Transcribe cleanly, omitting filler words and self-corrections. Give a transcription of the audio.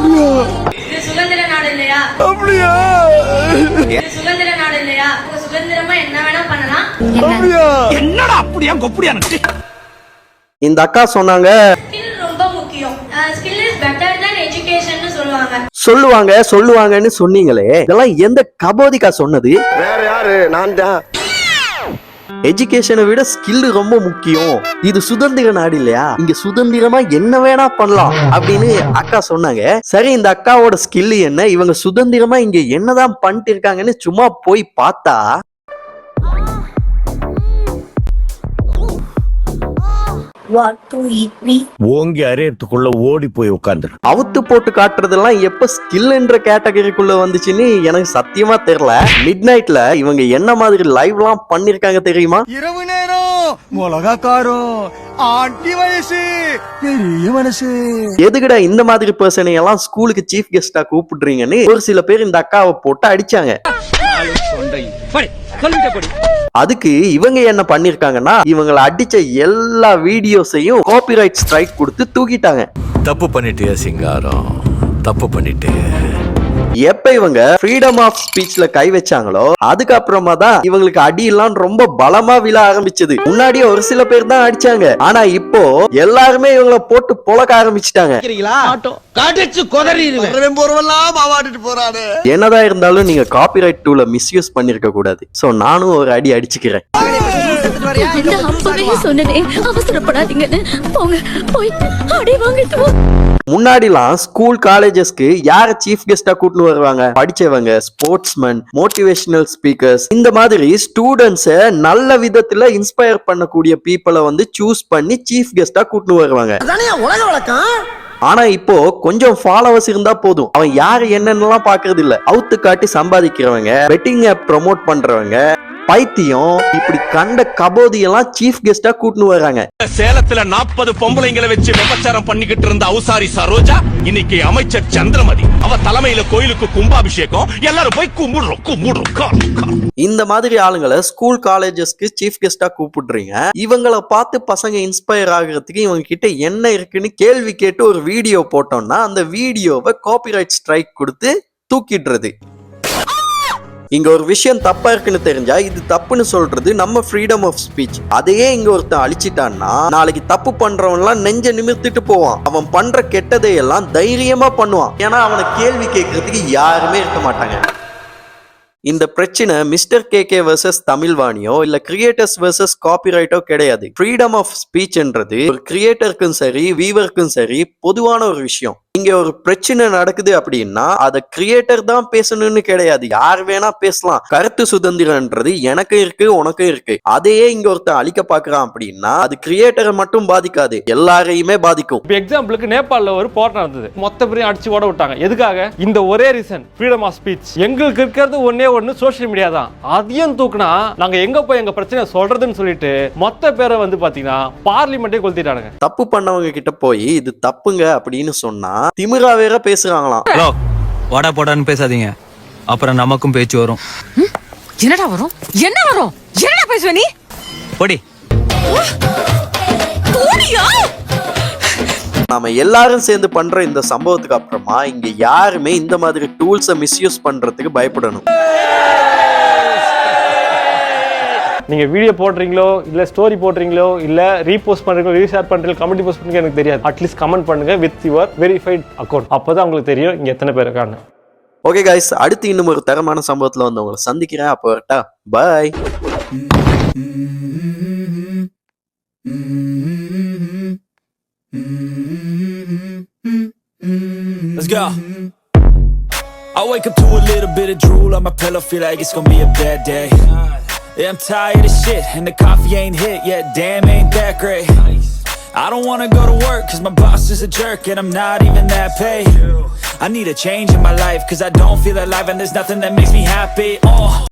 இது சுதந்திர நாடு இல்லையா? அப்படியா? இது சுதந்திர நாடு இல்லையா? சுதந்திரமா என்ன வேணா பண்ணலாம். அப்படியா? என்னடா அப்படியா கொப்படியா? இந்த அக்கா சொன்னாங்க ஸ்கில் ரொம்ப முக்கியம். Skill is better then education சொல்லுவாங்கன்னு சொன்னீங்களே, இதெல்லாம் எந்த கபோதிக்கா சொன்னது? வேற யாரு? நான் தான். எஜுகேஷனை விட ஸ்கில் ரொம்ப முக்கியம், இது சுதந்திர நாடு இல்லையா, இங்க சுதந்திரமா என்ன வேணா பண்ணலாம் அப்படின்னு அக்கா சொன்னாங்க. சரி, இந்த அக்காவோட ஸ்கில் என்ன, இவங்க சுதந்திரமா இங்க என்னதான் பண்ணிட்டு இருக்காங்கன்னு சும்மா போய் பார்த்தா ஓங்கி அரையத்துக்குள்ள ஓடி போய் உட்கார்ந்துரு. அவுத்து போட்டு காட்டுறதெல்லாம் எப்ப ஸ்கில் என்ற கேட்டகரிக்குள்ள வந்துச்சுன்னு எனக்கு சத்தியமா தெரியல. மிட் நைட்ல இவங்க என்ன மாதிரி லைவ் எல்லாம் பண்ணிருக்காங்க தெரியுமா? இரவு நேரம் மிளகா காரம் ஆண்டி வயசு பெரிய மனசு. எதுக்குடா இந்த மாதிரி பர்சனை எல்லாம் ஸ்கூலுக்கு சீஃப் கெஸ்டா கூப்பிடுறீங்கன்னு ஒரு சில பேர் இந்த அக்காவை போட்டு அடிச்சாங்க. அதுக்கு இவங்க என்ன பண்ணிருக்காங்கன்னா, இவங்களை அடிச்ச எல்லா வீடியோஸையும் காப்பிரைட் ஸ்ட்ரைக் கொடுத்து தூக்கிட்டாங்க. தப்பு பண்ணிட்டியா சிங்காரம், தப்பு பண்ணிட்டு. எப்ப இவங்க ஃப்ரீடம் ஆஃப் ஸ்பீச்ல கை வச்சாங்களோ அதுக்கப்புறமா தான் இவங்களுக்கு அடி எல்லாம் ரொம்ப பலமா விழ ஆரம்பிச்சது. முன்னாடியே ஒரு சில பேர் தான் அடிச்சாங்க, ஆனா இப்போ எல்லாருமே இவங்கள போட்டு பொழக்க ஆரம்பிச்சுட்டாங்க. என்னதான் இருந்தாலும் நீங்க காப்பிரைட் டூல மிஸ்யூஸ் பண்ணிருக்க கூடாது. சோ நானும் ஒரு அடி அடிச்சுக்கிறேன். முன்னாடிலாம் ஸ்கூல் காலேஜஸ்க்கு யார சீஃப் கெஸ்டா கூட்டிட்டு வருவாங்க? படிச்சவங்க, ஸ்போர்ட்ஸ்மேன், மோட்டிவேஷனல் ஸ்பீக்கர்ஸ், இந்த மாதிரி ஸ்டூடெண்ட்ஸ நல்ல விதத்துல இன்ஸ்பயர் பண்ணக்கூடிய பீப்புளை வந்து சூஸ் பண்ணி சீஃப் கெஸ்டா கூட்டிட்டு வருவாங்க. ஆனா இப்போ கொஞ்சம் ஃபாலோவர்ஸ் இருந்தா போதும், அவன் யாரு என்னன்னெல்லாம் பாக்குறது இல்ல. அவுத்து காட்டி சம்பாதிக்கிறவங்க, பெட்டிங் ஆப் ப்ரமோட் பண்றவங்க, பைத்தியம், இப்படி கண்ட கபோதி எல்லாம் சீஃப் கெஸ்டா கூட்டிட்டு வராங்க. சேலத்துல 40 பொம்பளைங்களை வச்சு விபச்சாரம் பண்ணிக்கிட்டு இருந்த அவுசாரி சரோஜா இன்னைக்கு அமைச்சர் சந்திரமதி. அவ தலைமையில கோயிலுக்கு கும்பாபிஷேகம், எல்லாரும் போய் கும்பிடுறோம். இந்த மாதிரி ஆளுங்களை ஸ்கூல் காலேஜஸ்க்கு சீஃப் கெஸ்டா கூப்பிடுறீங்க. இவங்களை பார்த்து பசங்க இன்ஸ்பயர் ஆகுறதுக்கு இவங்க கிட்ட என்ன இருக்குன்னு கேள்வி கேட்டு ஒரு வீடியோ போட்டோம்னா அந்த வீடியோவை காப்பிரைட் ஸ்ட்ரைக் கொடுத்து தூக்கிடுறது. இங்க ஒரு விஷயம் தப்பா இருக்குன்னு தெரிஞ்சா இது தப்புன்னு சொல்றது நம்ம ஃப்ரீடம் ஆஃப் ஸ்பீச். அதையே இங்க ஒருத்தன் அழிச்சிட்டான்னா நாளைக்கு தப்பு பண்றவன் எல்லாம் நெஞ்ச நிமிர்த்திட்டு போவான். அவன் பண்ற கெட்டதையெல்லாம் தைரியமா பண்ணுவான். ஏன்னா அவனை கேள்வி கேட்கறதுக்கு யாருமே இருக்க மாட்டாங்க. இந்த பிரச்சனை மிஸ்டர் கேகே வர்சஸ் தமிழ்வாணியோ இல்ல கிரியேட்டர்ஸ் வர்சஸ் காப்பிரைட்டோ கிடையாது. ஃப்ரீடம் ஆஃப் ஸ்பீச்ன்றது ஒரு கிரியேட்டருக்கும் சரி வீவருக்கும் சரி பொதுவான ஒரு விஷயம். இங்க ஒரு பிரச்சனை நடக்குது அப்படின்னா அத கிரியேட்டர் தான் பேசணும்னு கிடையாது, யார் வேணா பேசலாம். கருத்து சுதந்திரம்ன்றது எனக்கு இருக்கு, உனக்கும் இருக்கு. அதையே இங்க ஒருத்தர் அழிக்க பாக்குறான் அப்படின்னா அது கிரியேட்டரை மட்டும் பாதிக்காது, எல்லாரையுமே பாதிக்கும். எக்ஸாம்பிளுக்கு நேபாளில் ஒரு போராட்டம் நடந்தது, மொத்த பேரையும் அடிச்சு ஓட விட்டாங்க. எதுக்காக? இந்த ஒரே ரீசன், ஃப்ரீடம் ஆஃப் ஸ்பீச். எங்களுக்கு இருக்கிறது ஒன்னே ஒன்னு சோசியல் மீடியா தான். அதையும் தூக்குனா நாங்க எங்க போய் எங்க பிரச்சனை சொல்றதுன்னு சொல்லிட்டு மொத்த பேரை வந்து பாத்தீங்கன்னா பார்லிமெண்டே கொளுத்திட்டானுங்க. தப்பு பண்ணவங்க கிட்ட போய் இது தப்புங்க அப்படின்னு சொன்னா திமிரா வேற பேசுறாங்களாம். ஹலோ, வாடா போடான்னு பேசாதீங்க, அப்புறம் நமக்கும் பேச்சு வரும். என்னடா வரும்? என்ன வரும்? என்னடா பேசுவ நீ? போடி. நாம எல்லாரும் சேர்ந்து பண்ற இந்த சம்பவத்துக்கு அப்புறமா இங்க யாருமே இந்த மாதிரி டூல்ஸை மிஸ்யூஸ் பண்றதுக்கு பயப்படணும். நீங்க வீடியோ போடுறீங்களோ இல்ல ஸ்டோரி போடுறீங்களோ இல்ல ரீபோஸ்ட் பண்றீங்களோ ரீஷேர் பண்றீங்களோ கமெண்ட் போஸ்ட் பண்றீங்க எனக்கு தெரியாது. அட்லீஸ்ட் கமெண்ட் பண்ணுங்க வித் யுவர் வெரிஃபைட் அக்கௌண்ட். அப்பதான் உங்களுக்கு தெரியும் இங்க எத்தனை பேர் இருக்காங்க. ஓகே கைஸ், அடுத்து இன்னும் ஒரு தரமான சம்பவத்துல வந்து உங்களை சந்திக்கிறேன். அப்போ வரட்டா, by. Let's go. I wake up to a little bit of drool on my pillow, feel like it's gonna be a bad day. Yeah, I'm tired of shit, and the coffee ain't hit yet, damn ain't that great. I don't wanna go to work, cause my boss is a jerk, and I'm not even that paid. I need a change in my life, cause I don't feel alive, and there's nothing that makes me happy.